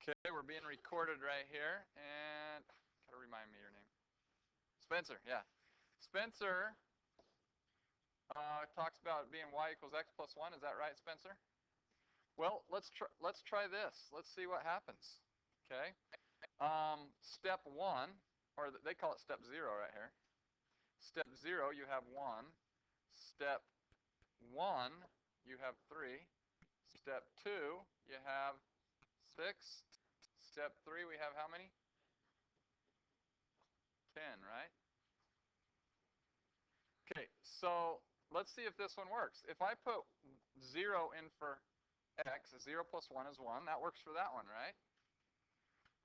Okay, we're being recorded right here, and gotta remind me your name. Spencer, yeah. Spencer talks about being y equals x plus 1. Is that right, Spencer? Well, let's try this. Let's see what happens. Okay. Step 1, or they call it step 0 right here. Step 0, you have 1. Step 1, you have 3. Step 2, you have 6. Step 3, we have how many? 10, right? Okay, so let's see if this one works. If I put 0 in for x, 0 plus 1 is 1. That works for that one, right?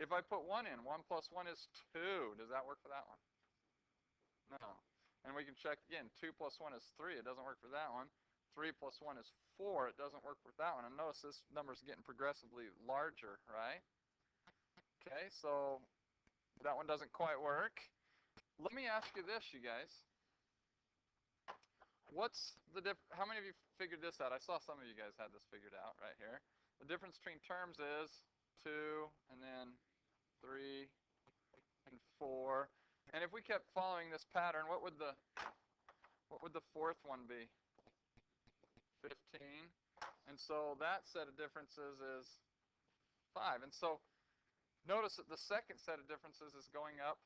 If I put 1 in, 1 plus 1 is 2. Does that work for that one? No. And we can check again. 2 plus 1 is 3. It doesn't work for that one. 3 plus 1 is 4. It doesn't work for that one. And notice this number is getting progressively larger, right? Okay, so that one doesn't quite work. Let me ask you this, you guys. How many of you figured this out? I saw some of you guys had this figured out right here. The difference between terms is 2 and then 3 and 4. And if we kept following this pattern, what would the fourth one be? 15. And so that set of differences is 5. And so notice that the second set of differences is going up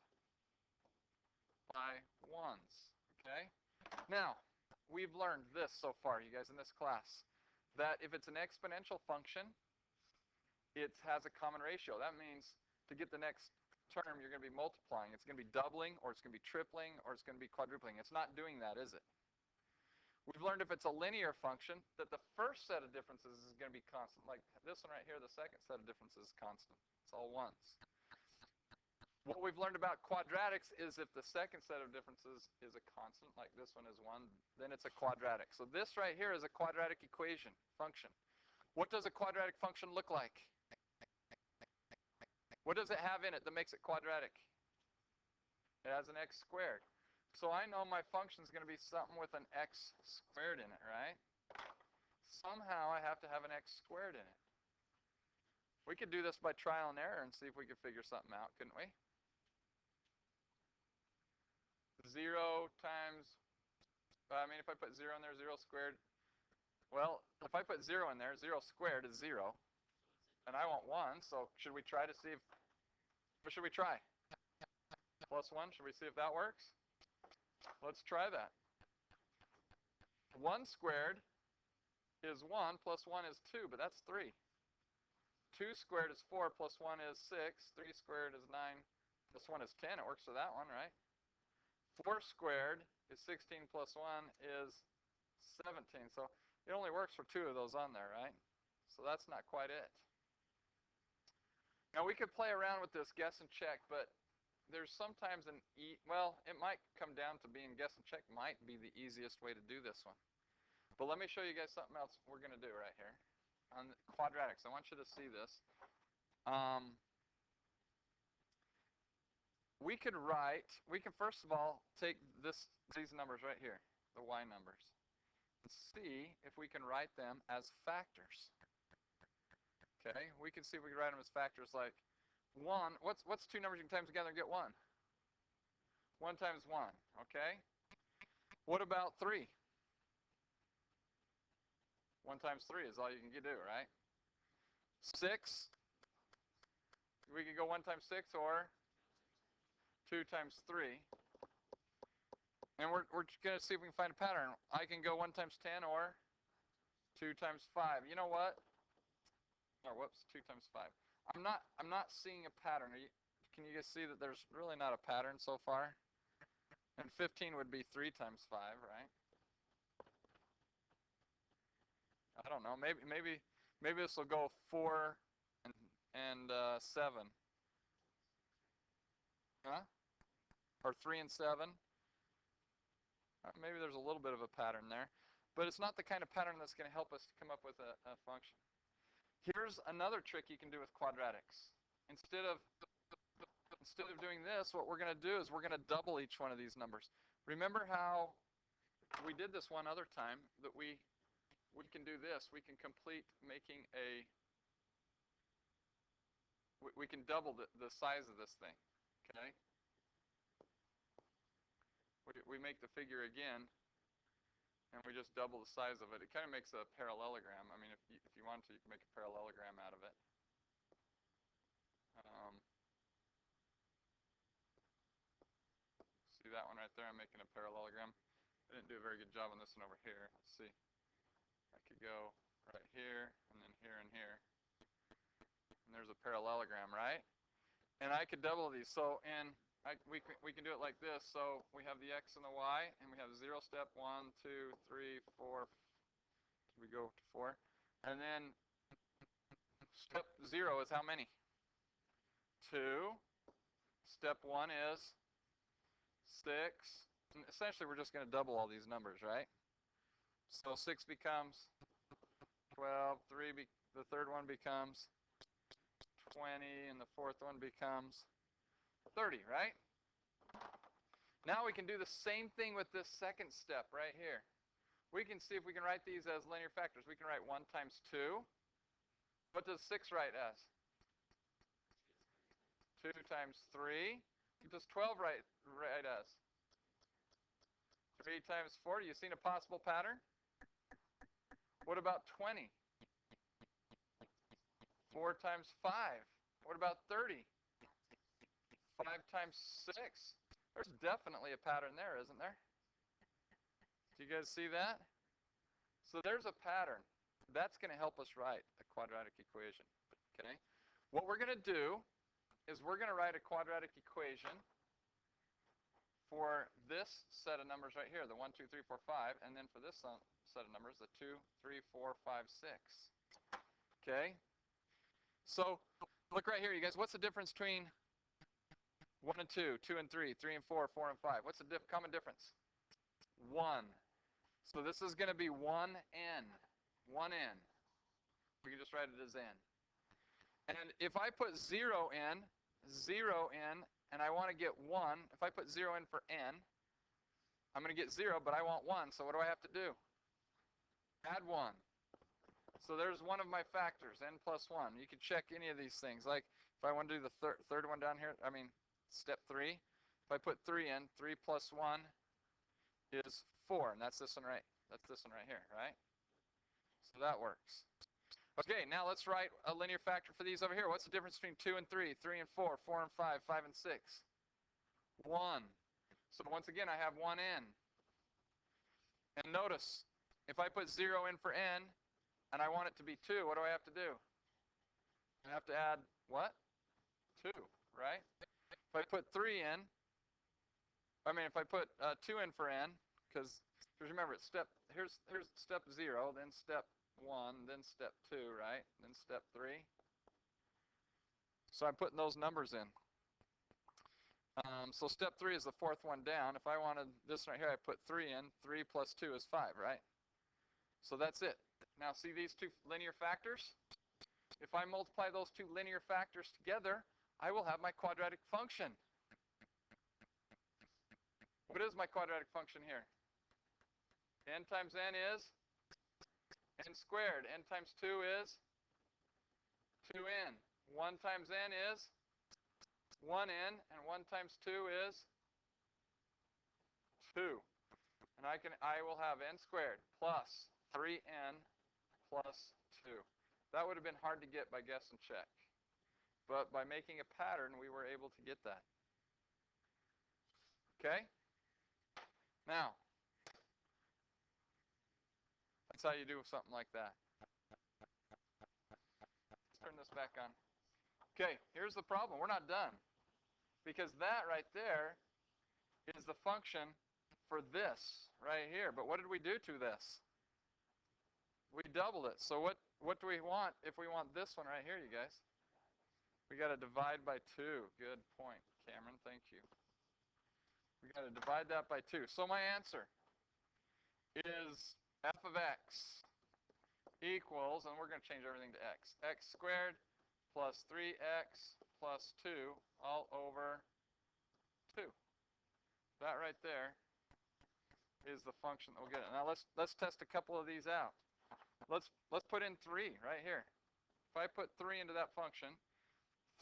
by 1s. Okay? Now, we've learned this so far, you guys, in this class, that if it's an exponential function, it has a common ratio. That means to get the next term, you're going to be multiplying. It's going to be doubling, or it's going to be tripling, or it's going to be quadrupling. It's not doing that, is it? We've learned if it's a linear function, that the first set of differences is going to be constant. Like this one right here, the second set of differences is constant. It's all ones. What we've learned about quadratics is if the second set of differences is a constant, like this one is 1, then it's a quadratic. So this right here is a quadratic equation, function. What does a quadratic function look like? What does it have in it that makes it quadratic? It has an x squared. So I know my function is going to be something with an x squared in it, right? Somehow I have to have an x squared in it. We could do this by trial and error and see if we could figure something out, couldn't we? 0 times, if I put 0 in there, 0 squared. Well, if I put 0 in there, 0 squared is 0. And I want 1, so should we try to see if, what should we try? Plus 1, should we see if that works? Let's try that. 1 squared is 1, plus 1 is 2, but that's 3. 2 squared is 4, plus 1 is 6. 3 squared is 9, plus 1 is 10. It works for that one, right? 4 squared is 16, plus 1 is 17. So it only works for 2 of those on there, right? So that's not quite it. Now we could play around with this guess and check, but there's sometimes well, it might come down to being guess and check might be the easiest way to do this one. But let me show you guys something else we're going to do right here on quadratics. I want you to see this. We can first of all take these numbers right here, the y numbers, and see if we can write them as factors. Okay, we can see if we can write them as factors like 1. What's two numbers you can times together and get 1? 1 times 1, okay? What about 3? 1 times 3 is all you can do, right? 6, we could go 1 times 6 or 2 times 3. And we're going to see if we can find a pattern. I can go 1 times 10 or 2 times 5. You know what? Or whoops, 2 times 5. I'm not seeing a pattern. Can you guys see that there's really not a pattern so far? And 15 would be 3 times 5, right? I don't know. Maybe this will go 4 and 7. Huh? Or 3 and 7. Maybe there's a little bit of a pattern there. But it's not the kind of pattern that's going to help us come up with a function. Here's another trick you can do with quadratics. Instead of doing this, what we're going to do is we're going to double each one of these numbers. Remember how we did this one other time, that we can do this. We can complete making a we can double the size of this thing, okay? We make the figure again, and we just double the size of it. It kind of makes a parallelogram. I mean, if you want to, you can make a parallelogram out of it. See that one right there? I'm making a parallelogram. I didn't do a very good job on this one over here. Let's see. I could go right here, and then here and here. And there's a parallelogram, right? And I could double these. So we can do it like this. So we have the x and the y, and we have 0 step, 1, 2, 3, 4. We go to 4. And then step 0 is how many? 2. Step 1 is 6. And essentially, we're just going to double all these numbers, right? So 6 becomes 12. The third one becomes 20, and the fourth one becomes 30, right? Now we can do the same thing with this second step right here. We can see if we can write these as linear factors. We can write 1 times 2. What does 6 write as? 2 times 3. What does 12 write as? 3 times 4. Do you see a possible pattern? What about 20? 4 times 5. What about 30? 5 times 6. There's definitely a pattern there, isn't there? Do you guys see that? So there's a pattern. That's going to help us write a quadratic equation. Okay? What we're going to do is we're going to write a quadratic equation for this set of numbers right here, the 1, 2, 3, 4, 5, and then for this set of numbers, the 2, 3, 4, 5, 6. Okay? So look right here, you guys. What's the difference between 1 and 2, 2 and 3, 3 and 4, 4 and 5? What's the common difference? 1. So this is going to be 1n. 1n. We can just write it as n. And if I put 0 in, and I want to get 1, if I put 0 in for n, I'm going to get 0, but I want 1. So what do I have to do? Add 1. So there's one of my factors, n plus 1. You can check any of these things. Like if I want to do the third one down here, step 3. If I put 3 in, 3 plus 1 is 4. And that's this one right here, right? So that works. Okay, now let's write a linear factor for these over here. What's the difference between 2 and 3, 3 and 4, 4 and 5, 5 and 6? 1. So once again, I have 1n. And notice, if I put 0 in for n, and I want it to be 2, what do I have to do? I have to add what? 2, right? If I put 3 in, if I put 2 in for n, because remember, here's step 0, then step 1, then step 2, right? Then step 3. So I'm putting those numbers in. So step 3 is the fourth one down. If I wanted this right here, I put 3 in. 3 plus 2 is 5, right? So that's it. Now see these two linear factors? If I multiply those two linear factors together, I will have my quadratic function. What is my quadratic function here? N times n is n squared. N times 2 is 2n. 1 times n is 1n, and 1 times 2 is 2. And I will have n squared plus 3n plus 2. That would have been hard to get by guess and check. But by making a pattern, we were able to get that. Okay? Now, that's how you do something like that. Let's turn this back on. Okay, here's the problem. We're not done. Because that right there is the function for this right here. But what did we do to this? We doubled it. So what do we want if we want this one right here, you guys? We got to divide by 2. Good point, Cameron. Thank you. We got to divide that by 2. So my answer is f of x equals, and we're going to change everything to x, x squared plus 3x plus 2 all over 2. That right there is the function that we'll get. Now let's test a couple of these out. Let's put in 3 right here. If I put 3 into that function,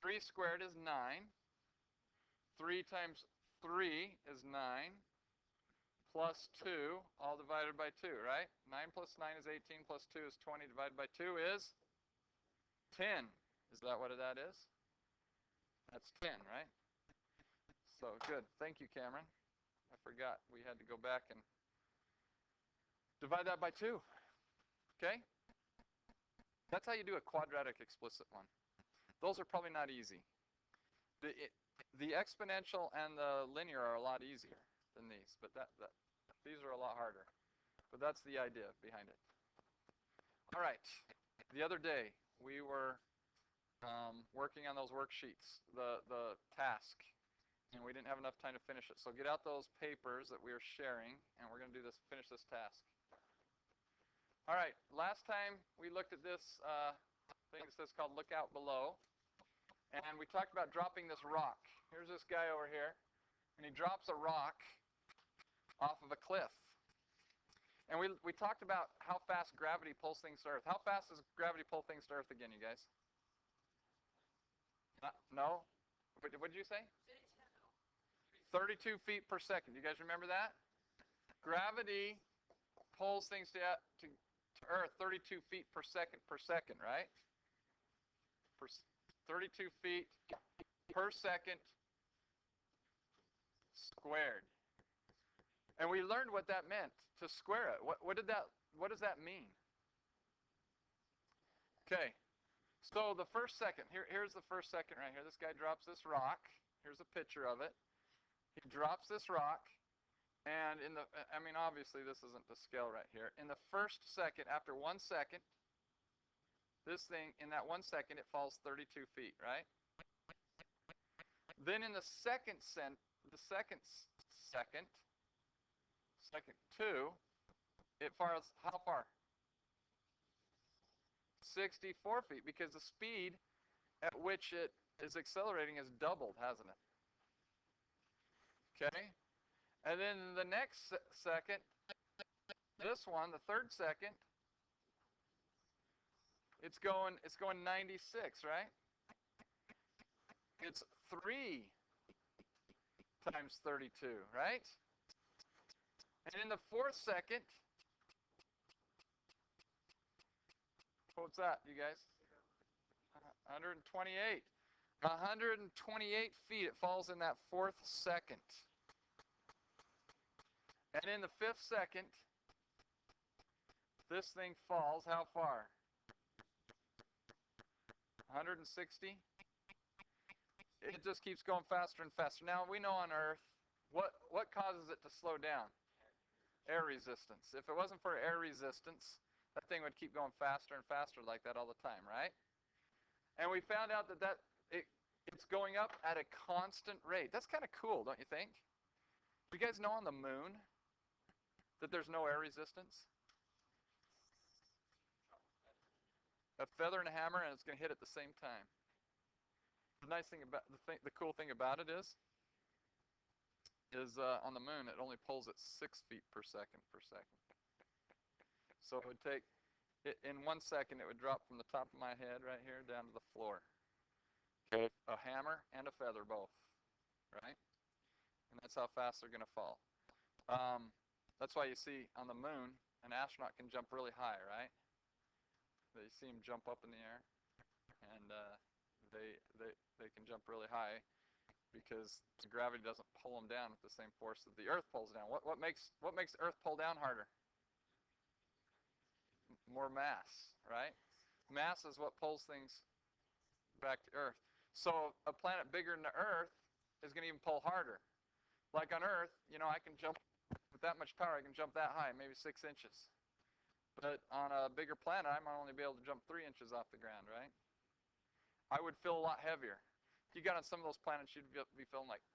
3 squared is 9. 3 times 3 is 9. Plus 2, all divided by 2, right? 9 plus 9 is 18, plus 2 is 20, divided by 2 is 10. Is that what that is? That's 10, right? So, good. Thank you, Cameron. I forgot. We had to go back and divide that by 2. Okay? That's how you do a quadratic explicit one. Those are probably not easy. The exponential and the linear are a lot easier than these, but these are a lot harder. But that's the idea behind it. All right. The other day, we were working on those worksheets, the task, and we didn't have enough time to finish it. So get out those papers that we are sharing, and we're going to finish this task. All right. Last time, we looked at this thing that says called Look Out Below, and we talked about dropping this rock. Here's this guy over here, and he drops a rock off of a cliff. And we talked about how fast gravity pulls things to Earth. How fast does gravity pull things to Earth again, you guys? No? What did you say? 32 feet per second. You guys remember that? Gravity pulls things to Earth 32 feet per second, right? 32 feet per second squared. And we learned what that meant, to square it. What does that mean? Okay. So the first second, here's the first second right here. This guy drops this rock. Here's a picture of it. He drops this rock, and obviously this isn't to scale right here. In the first second, after 1 second, this thing, in that 1 second, it falls 32 feet, right? Then in the second 2, it falls how far? 64 feet, because the speed at which it is accelerating is doubled, hasn't it? Okay? And then the next second, this one, the third second, it's going 96, right? It's 3 times 32, right? And in the fourth second, what's that, you guys? 128. 128 feet it falls in that fourth second. And in the fifth second, this thing falls how far? 160? It just keeps going faster and faster. Now, we know on Earth, what causes it to slow down? Air resistance. If it wasn't for air resistance, that thing would keep going faster and faster like that all the time, right? And we found out that it's going up at a constant rate. That's kind of cool, don't you think? Do you guys know on the moon that there's no air resistance? A feather and a hammer, and it's going to hit at the same time. The nice thing about the cool thing about it is on the moon it only pulls at 6 feet per second. So it would take in 1 second it would drop from the top of my head right here down to the floor. Okay, a hammer and a feather both, right? And that's how fast they're going to fall. That's why you see on the moon an astronaut can jump really high, right? They see him jump up in the air, and they can jump really high because the gravity doesn't pull them down with the same force that the Earth pulls down. What makes the Earth pull down harder? More mass, right? Mass is what pulls things back to Earth. So a planet bigger than the Earth is going to even pull harder. Like on Earth, I can jump with that much power. I can jump that high, maybe 6 inches. But on a bigger planet, I might only be able to jump 3 inches off the ground, right? I would feel a lot heavier. If you got on some of those planets, you'd be feeling like,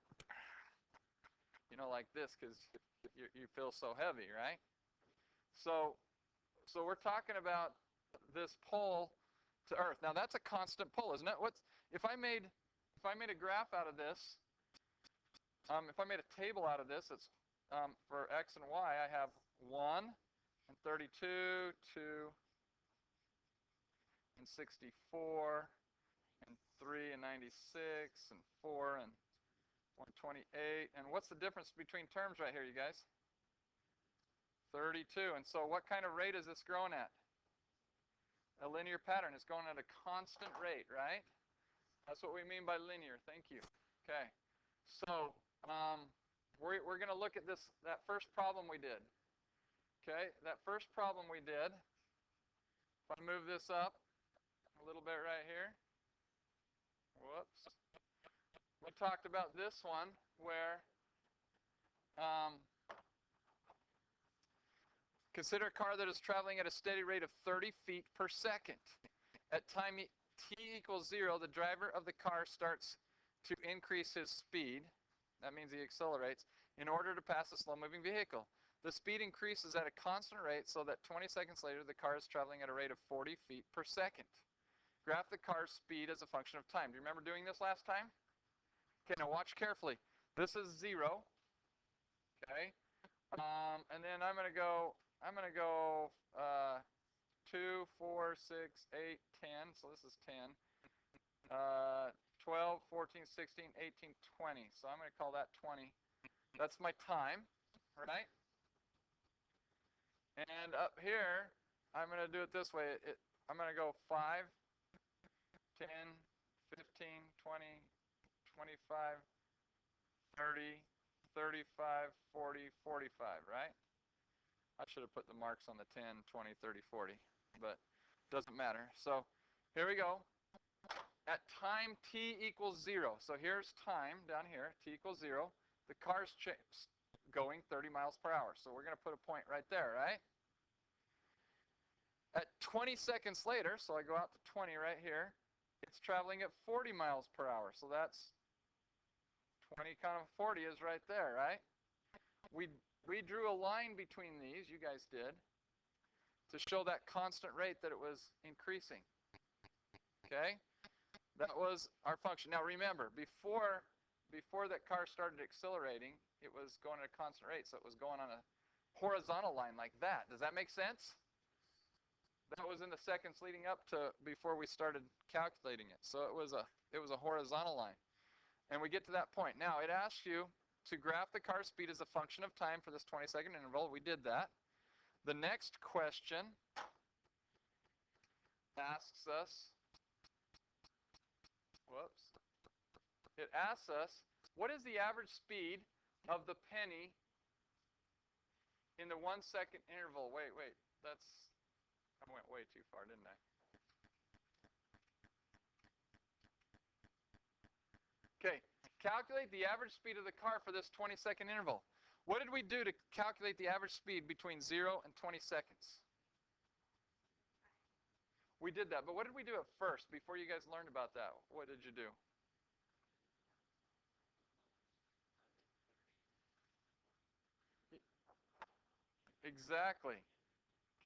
like this, because you feel so heavy, right? So we're talking about this pull to Earth. Now that's a constant pull, isn't it? If I made a graph out of this, if I made a table out of this, it's for X and Y, I have 1 and 32, 2 and 64 and 3 3 and 96 and 4 and 128. And what's the difference between terms right here, you guys? 32. And so what kind of rate is this growing at? A linear pattern. It's going at a constant rate, right? That's what we mean by linear. Thank you. Okay. So we're going to look at that first problem we did. Okay, that first problem we did, if I move this up a little bit right here, whoops, we talked about this one where consider a car that is traveling at a steady rate of 30 feet per second. At time t equals 0, the driver of the car starts to increase his speed. That means he accelerates in order to pass a slow-moving vehicle. The speed increases at a constant rate so that 20 seconds later the car is traveling at a rate of 40 feet per second. Graph the car's speed as a function of time. Do you remember doing this last time? Okay, now watch carefully. This is 0. Okay, and then I'm going to go 2, 4, 6, 8, 10. So this is 10. 12, 14, 16, 18, 20. So I'm going to call that 20. That's my time, right? And up here, I'm going to do it this way. I'm going to go 5, 10, 15, 20, 25, 30, 35, 40, 45, right? I should have put the marks on the 10, 20, 30, 40, but it doesn't matter. So here we go. At time t equals 0, so here's time down here, t equals 0. The car's going 30 miles per hour, so we're going to put a point right there, right? At 20 seconds later, so I go out to 20 right here, it's traveling at 40 miles per hour, so that's 20 kind of 40 is right there, right? We drew a line between these, you guys did, to show that constant rate that it was increasing, okay? That was our function. Now remember, before that car started accelerating, it was going at a constant rate, so it was going on a horizontal line like that. Does that make sense? That was in the seconds leading up to before we started calculating it. So it was a horizontal line. And we get to that point. Now it asks you to graph the car speed as a function of time for this 20-second interval. We did that. The next question asks us, it asks us, what is the average speed of the penny in the 1 second interval? Wait, I went way too far, didn't I? Okay, calculate the average speed of the car for this 20-second interval. What did we do to calculate the average speed between 0 and 20 seconds? We did that, but what did we do at first before you guys learned about that? What did you do? Exactly.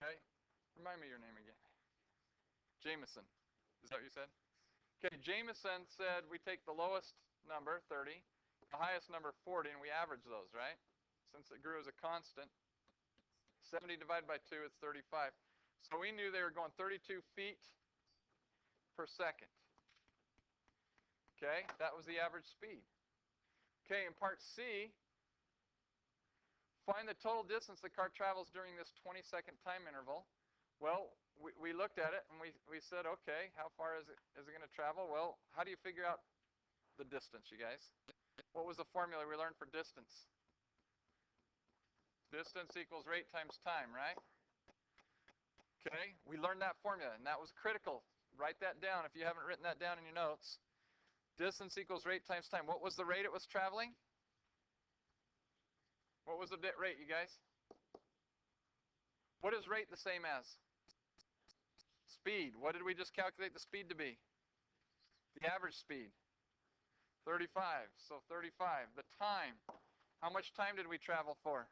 Okay. Remind me your name again. Jameson. Is that what you said? Okay, Jameson said we take the lowest number, 30, the highest number, 40, and we average those, right? Since it grew as a constant, 70 divided by 2, it's 35. So we knew they were going 32 feet per second. Okay, that was the average speed. Okay, in part C, find the total distance the car travels during this 20-second time interval. Well, we looked at it and we said, okay, how far is it going to travel? Well, how do you figure out the distance, you guys? What was the formula we learned for distance? Distance equals rate times time, right? Okay, we learned that formula, and that was critical. Write that down if you haven't written that down in your notes. Distance equals rate times time. What was the rate it was traveling? What was the rate, you guys? What is rate the same as? Speed. What did we just calculate the speed to be? The average speed. 35. So 35. The time. How much time did we travel for?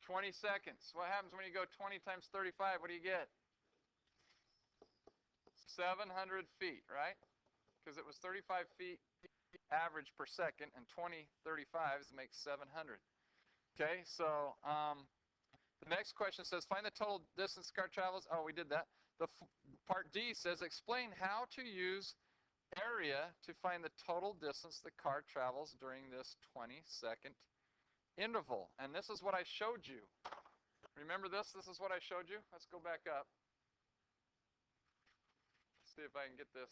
20 seconds. What happens when you go 20 times 35? What do you get? 700 feet, right? Because it was 35 feet average per second, and 20 35s makes 700. Okay, so the next question says, find the total distance the car travels. Oh, we did that. Part D says, explain how to use area to find the total distance the car travels during this 20-second interval. And this is what I showed you. Remember this? This is what I showed you. Let's go back up. Let's see if I can get this.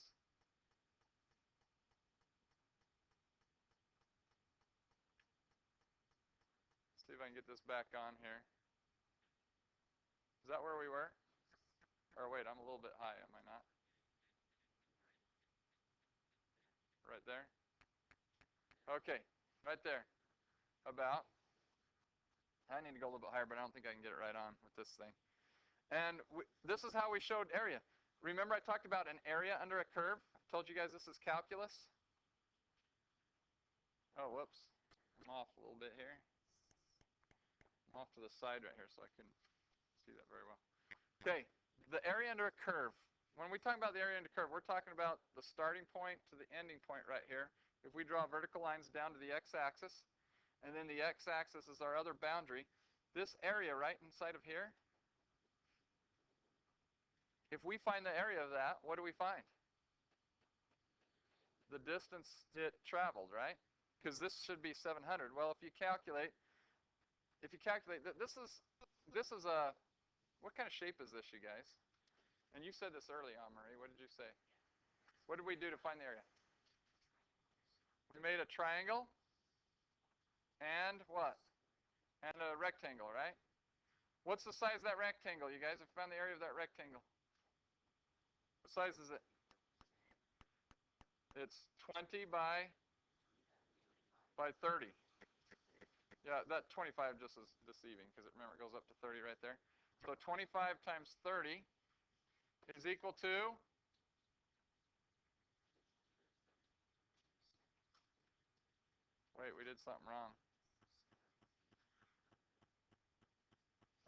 Let's see if I can get this back on here. Is that where we were? Or wait, I'm a little bit high, am I not? Right there? Okay, right there. About. I need to go a little bit higher, but I don't think I can get it right on with this thing. And this is how we showed area. Remember I talked about an area under a curve? I told you guys this is calculus. Oh, whoops. I'm off a little bit here. I'm off to the side right here so I can see that very well. Okay, the area under a curve. When we talk about the area under a curve, we're talking about the starting point to the ending point right here. If we draw vertical lines down to the x-axis, and then the x-axis is our other boundary, this area right inside of here, if we find the area of that, what do we find? The distance it traveled, right? Because this should be 700. Well, if you calculate that this is a, what kind of shape is this, you guys? And you said this early on, Marie. What did you say? What did we do to find the area? We made a triangle and what? And a rectangle, right? What's the size of that rectangle, you guys? Have found the area of that rectangle? What size is it? It's 20 by 30. Yeah, that 25 just is deceiving because remember it goes up to 30 right there. So 25 times 30 is equal to wait, we did something wrong.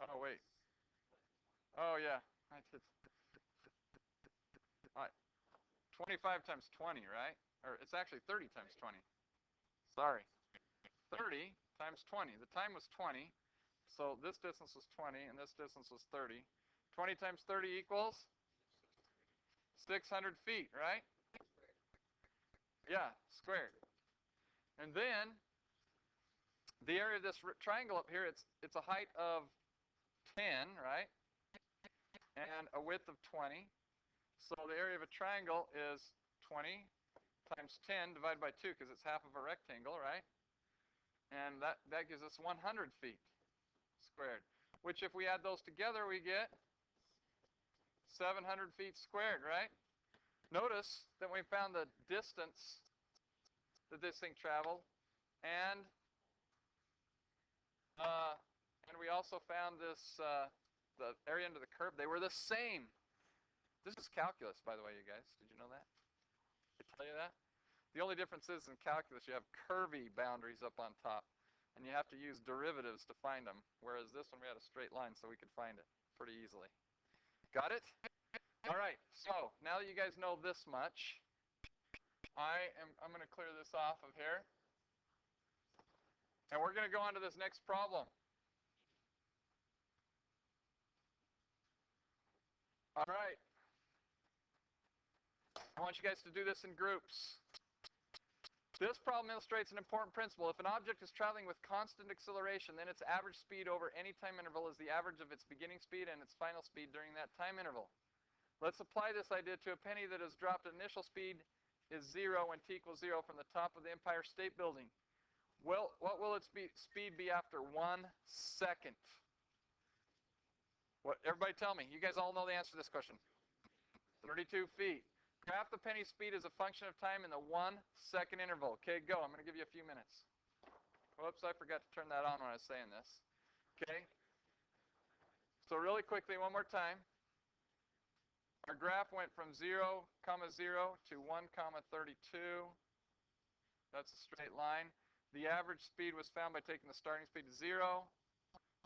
Oh, wait. Oh, yeah. I did. All right. 25 times 20, right? Or it's actually 30 times 20. Sorry. 30 times 20. The time was 20. So this distance was 20, and this distance was 30. 20 times 30 equals 600 feet, right? Yeah, squared. And then the area of this triangle up here, it's a height of 10, right? And a width of 20. So the area of a triangle is 20 times 10 divided by 2 because it's half of a rectangle, right? And that gives us 100 feet squared, which if we add those together, we get 700 feet squared, right? Notice that we found the distance that this thing traveled, and we also found this the area under the curve. They were the same. This is calculus, by the way, you guys. Did you know that? Did I tell you that? The only difference is in calculus you have curvy boundaries up on top, and you have to use derivatives to find them, whereas this one we had a straight line so we could find it pretty easily. Got it? All right, so now that you guys know this much, I'm going to clear this off of here, and we're going to go on to this next problem. All right. I want you guys to do this in groups. This problem illustrates an important principle. If an object is traveling with constant acceleration, then its average speed over any time interval is the average of its beginning speed and its final speed during that time interval. Let's apply this idea to a penny that has dropped at initial speed is 0 when t equals 0 from the top of the Empire State Building. Well, what will its speed be after 1 second? What? Everybody tell me. You guys all know the answer to this question. 32 feet. Graph the penny speed as a function of time in the 1 second interval. Okay, go. I'm going to give you a few minutes. Whoops, I forgot to turn that on when I was saying this. Okay. So really quickly, one more time. Our graph went from 0, 0 to 1, 32. That's a straight line. The average speed was found by taking the starting speed to 0,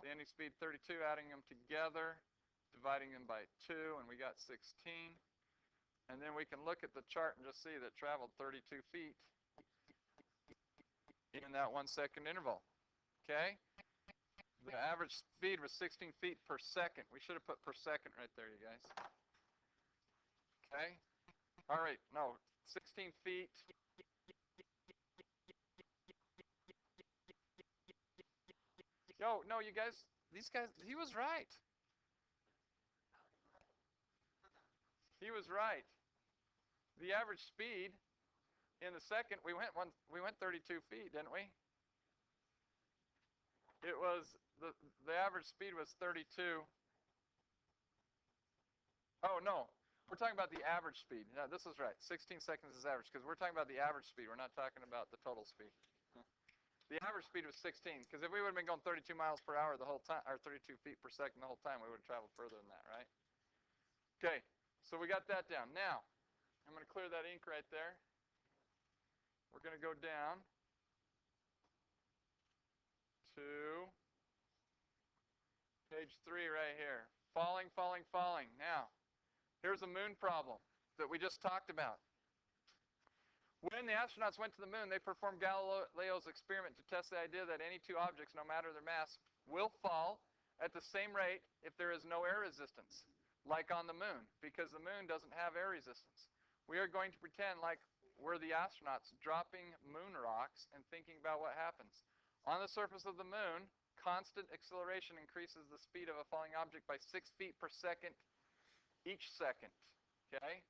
the ending speed 32, adding them together, dividing them by 2, and we got 16. And then we can look at the chart and just see that it traveled 32 feet in that 1 second interval. Okay? The average speed was 16 feet per second. We should have put per second right there, you guys. Okay? All right. No, 16 feet. Yo, no, you guys, these guys, he was right. He was right. The average speed in the second, we went 32 feet, didn't we? It was the average speed was 32. Oh no, we're talking about the average speed. No, this is right. 16 seconds is average because we're talking about the average speed. We're not talking about the total speed. The average speed was 16 because if we would have been going 32 miles per hour the whole time, or 32 feet per second the whole time, we would have traveled further than that, right? Okay, so we got that down. Now, I'm going to clear that ink right there. We're going to go down to page 3 right here. Falling, falling, falling. Now, here's a moon problem that we just talked about. When the astronauts went to the moon, they performed Galileo's experiment to test the idea that any two objects, no matter their mass, will fall at the same rate if there is no air resistance, like on the moon, because the moon doesn't have air resistance. We are going to pretend like we're the astronauts dropping moon rocks and thinking about what happens. On the surface of the moon, constant acceleration increases the speed of a falling object by 6 feet per second each second, okay?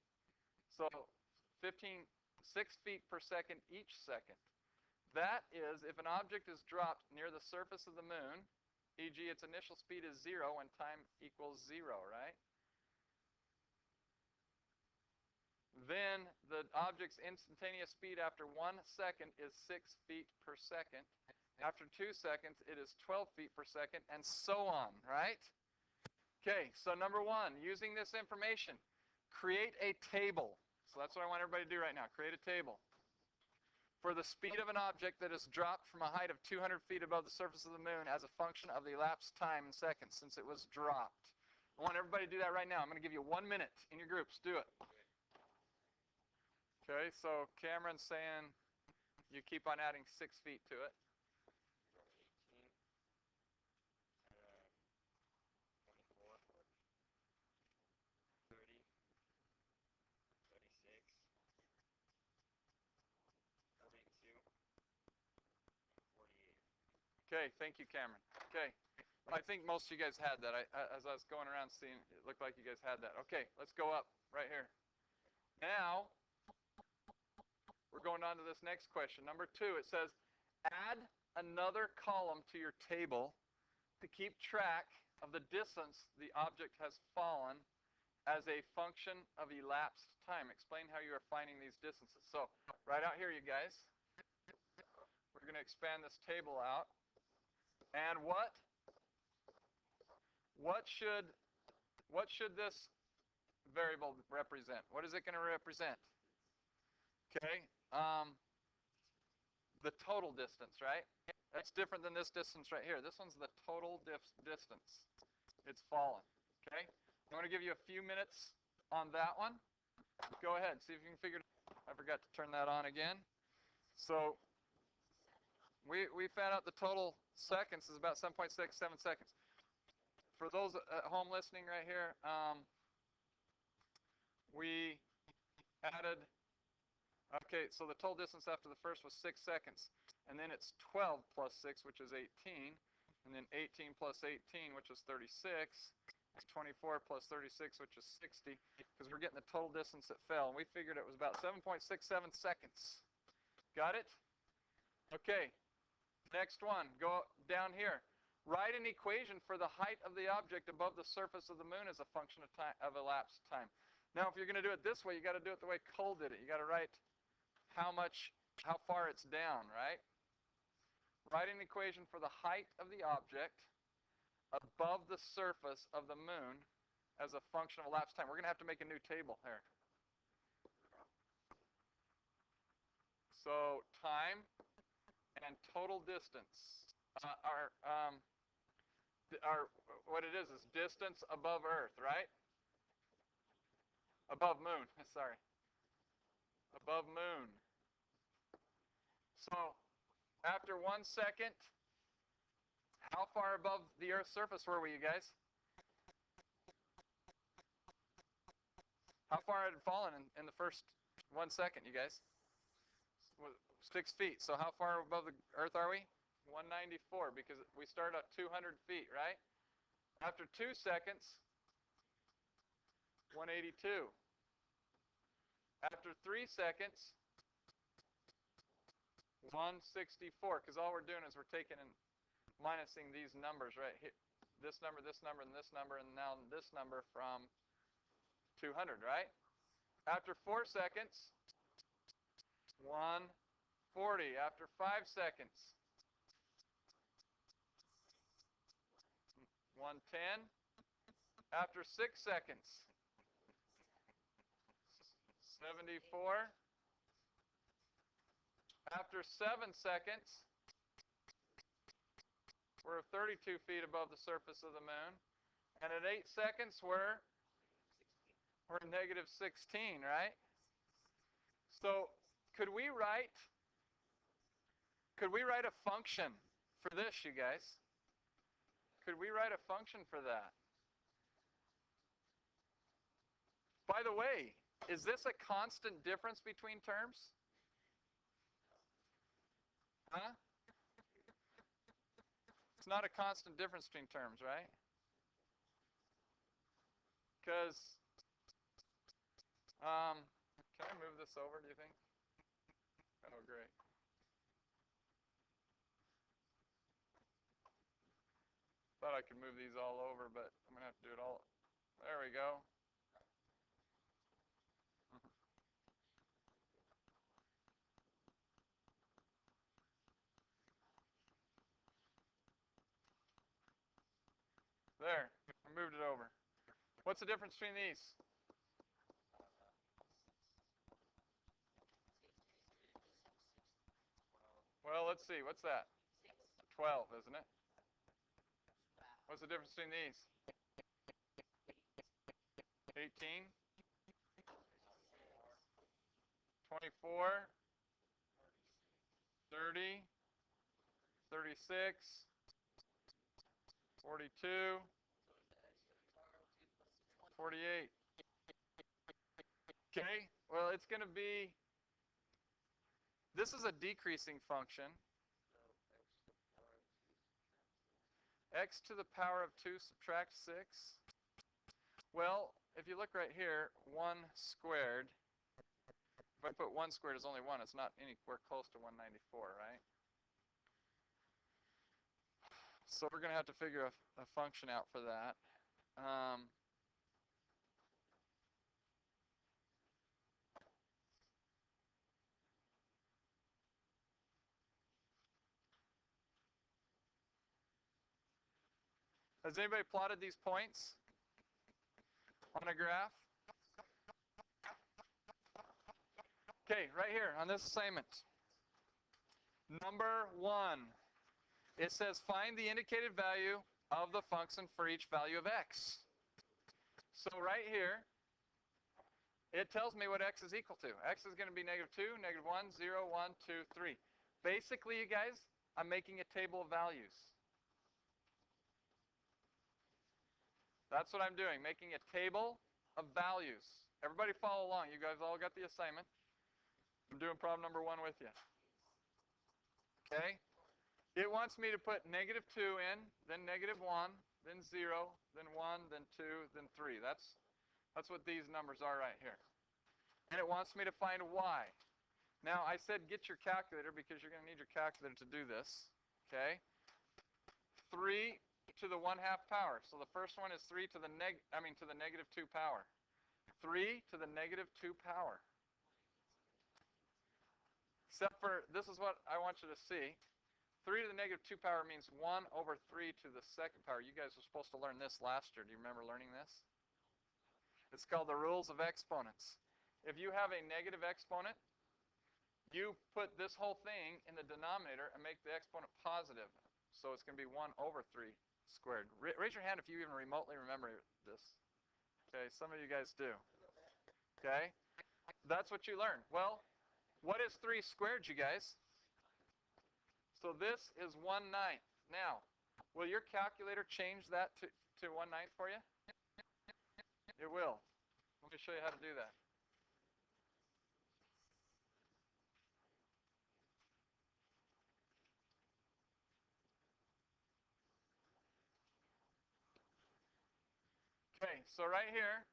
So 6 feet per second each second. That is, if an object is dropped near the surface of the moon, e.g. its initial speed is 0 when time equals 0, right? Then the object's instantaneous speed after 1 second is 6 feet per second. After 2 seconds, it is 12 feet per second, and so on, right? Okay, so number 1, using this information, create a table. So that's what I want everybody to do right now. Create a table for the speed of an object that is dropped from a height of 200 feet above the surface of the moon as a function of the elapsed time in seconds since it was dropped. I want everybody to do that right now. I'm going to give you 1 minute in your groups. Do it. Okay, so Cameron's saying you keep on adding 6 feet to it. 18, 24, 32, 48. Okay, thank you, Cameron. Okay, I think most of you guys had that. As I was going around seeing, it looked like you guys had that. Okay, let's go up right here. Now, we're going on to this next question. Number 2, it says, add another column to your table to keep track of the distance the object has fallen as a function of elapsed time. Explain how you are finding these distances. So, right out here, you guys, we're going to expand this table out. And what should this variable represent? What is it going to represent? Okay, the total distance, right? That's different than this distance right here. This one's the total distance. It's fallen, okay? I'm going to give you a few minutes on that one. Go ahead, see if you can figure it out. I forgot to turn that on again. So we found out the total seconds is about 7.67 seconds. For those at home listening right here, we added, okay, so the total distance after the first was 6 seconds. And then it's 12 plus 6, which is 18. And then 18 plus 18, which is 36. 24 plus 36, which is 60. Because we're getting the total distance that fell. And we figured it was about 7.67 seconds. Got it? Okay. Next one. Go down here. Write an equation for the height of the object above the surface of the moon as a function of time, of elapsed time. Now, if you're going to do it this way, you got to do it the way Cole did it. You got to write how far it's down, right? Write an equation for the height of the object above the surface of the moon as a function of elapsed time. We're going to have to make a new table here. So time and total distance are what it is distance above Earth, right? Above moon, sorry. Above moon. So after 1 second, how far above the Earth's surface were we, you guys? How far had it fallen in the first 1 second, you guys. 6 feet. So how far above the Earth are we? 194, because we start at 200 feet, right? After 2 seconds, 182. After 3 seconds, 164, because all we're doing is we're taking and minusing these numbers right here. This number, and this number, and now this number from 200, right? After 4 seconds, 140. After 5 seconds, 110. After 6 seconds, 74. After 7 seconds, we're 32 feet above the surface of the moon. And at 8 seconds, we're negative 16, right? So could we write a function for this, you guys? Could we write a function for that? By the way, is this a constant difference between terms? Huh? It's not a constant difference between terms, right? Because, can I move this over, do you think? Oh, great. Thought I could move these all over, but I'm going to have to do it all. There we go. There, I moved it over. What's the difference between these? Well, let's see. What's that? 12, isn't it? What's the difference between these? 18? 24? 30? 36? 42? 48. Okay, well, it's going to be, this is a decreasing function. X to the power of 2 subtract 6. Well, if you look right here, 1 squared. If I put 1 squared as only 1, it's not anywhere close to 194, right? So we're going to have to figure a function out for that. Has anybody plotted these points on a graph? Okay, right here on this assignment. Number 1, it says find the indicated value of the function for each value of x. So right here, it tells me what x is equal to. X is going to be negative 2, negative 1, 0, 1, 2, 3. Basically, you guys, I'm making a table of values. That's what I'm doing, making a table of values. Everybody follow along. You guys all got the assignment. I'm doing problem number 1 with you. Okay? It wants me to put negative 2 in, then negative 1, then 0, then 1, then 2, then 3. That's what these numbers are right here. And it wants me to find y. Now, I said get your calculator because you're going to need your calculator to do this. Okay? 3 to the 1/2 power. So the first one is 3 to the negative 2 power. 3 to the negative 2 power. Except for, this is what I want you to see. 3 to the negative 2 power means 1 over 3 to the 2nd power. You guys were supposed to learn this last year. Do you remember learning this? It's called the rules of exponents. If you have a negative exponent, you put this whole thing in the denominator and make the exponent positive. So it's going to be 1 over 3 squared. Raise your hand if you even remotely remember this. Okay, some of you guys do. Okay, that's what you learn. Well, what is 3 squared, you guys? So this is 1/9. Now, will your calculator change that to 1/9 for you? It will. Let me show you how to do that. Okay, so right here,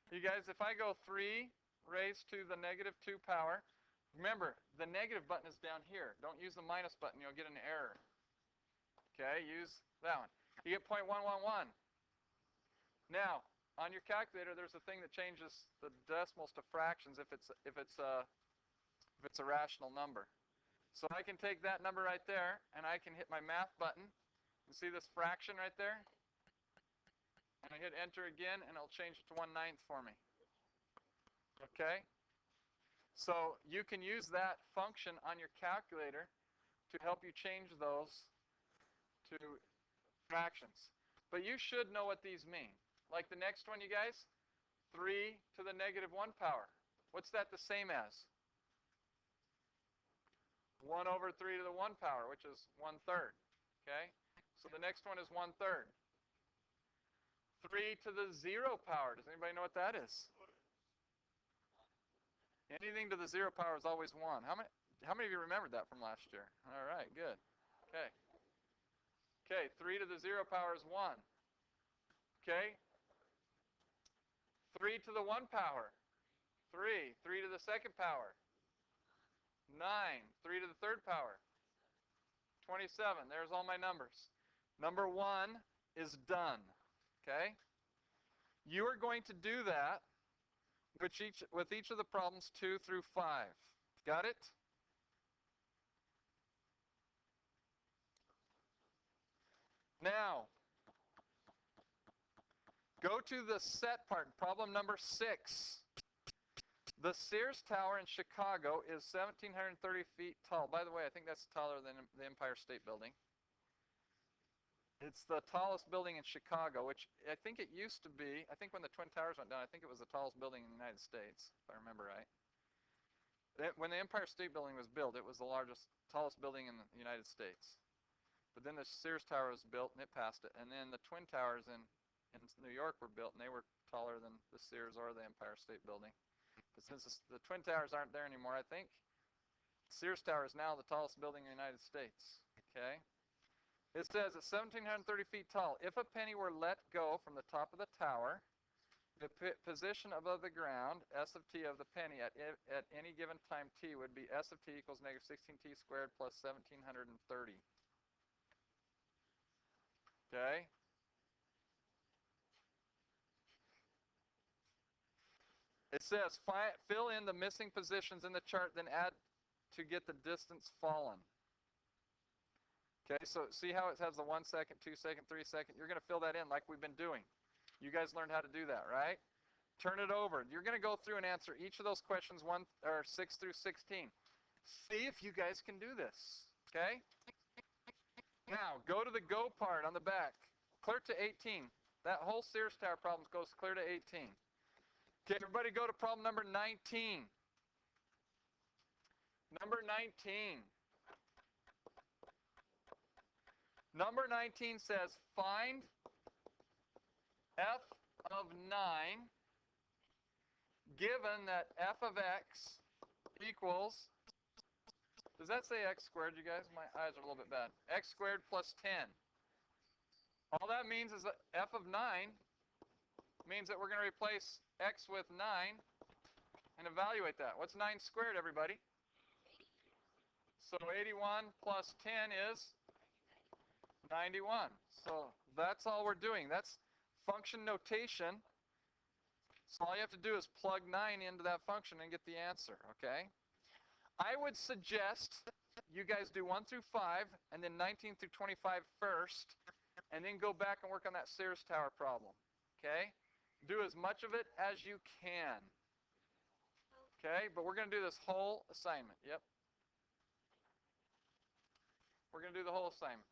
you guys, if I go 3 raised to the negative 2 power, remember, the negative button is down here. Don't use the minus button. You'll get an error. Okay, use that one. You get 0.111. Now, on your calculator, there's a thing that changes the decimals to fractions if it's a rational number. So I can take that number right there, and I can hit my math button. You see this fraction right there? And I hit enter again, and it'll change it to 1/9 for me. Okay? So you can use that function on your calculator to help you change those to fractions. But you should know what these mean. Like the next one, you guys, 3 to the negative 1 power. What's that the same as? 1 over 3 to the 1 power, which is 1/3. Okay? So the next one is 1/3. 3 to the 0 power. Does anybody know what that is? Anything to the 0 power is always 1. How many of you remembered that from last year? All right, good. Okay. Okay, 3 to the 0 power is 1. Okay. 3 to the 1 power. 3. 3 to the 2nd power. 9. 3 to the 3rd power. 27. There's all my numbers. Number 1 is done. Okay? You are going to do that with each of the problems 2 through 5. Got it? Now, go to the set part, problem number 6. The Sears Tower in Chicago is 1,730 feet tall. By the way, I think that's taller than the Empire State Building. It's the tallest building in Chicago, which I think it used to be. I think when the Twin Towers went down, I think it was the tallest building in the United States, if I remember right. When the Empire State Building was built, it was the tallest building in the United States. But then the Sears Tower was built, and it passed it. And then the Twin Towers in New York were built, and they were taller than the Sears or the Empire State Building. But since the Twin Towers aren't there anymore, I think Sears Tower is now the tallest building in the United States. Okay? It says it's 1,730 feet tall. If a penny were let go from the top of the tower, the position above the ground, S of t of the penny at any given time t would be S of t equals negative 16t squared plus 1,730. Okay? It says fill in the missing positions in the chart, then add to get the distance fallen. Okay, so see how it has the 1 second, 2 second, 3 second? You're going to fill that in like we've been doing. You guys learned how to do that, right? Turn it over. You're going to go through and answer each of those questions 6 through 16. See if you guys can do this, okay? Now, go to the go part on the back. Clear to 18. That whole Sears Tower problem goes clear to 18. Okay, everybody go to problem number 19. Number 19. Number 19 says find f of 9 given that f of x equals, does that say x squared, you guys? My eyes are a little bit bad. X squared plus 10. All that means is that f of 9 means that we're going to replace x with 9 and evaluate that. What's 9 squared, everybody? So 81 plus 10 is 91. So that's all we're doing. That's function notation. So all you have to do is plug 9 into that function and get the answer, okay? I would suggest you guys do 1 through 5 and then 19 through 25 first, and then go back and work on that Sears Tower problem, okay? Do as much of it as you can, okay? But we're going to do this whole assignment, yep. We're going to do the whole assignment.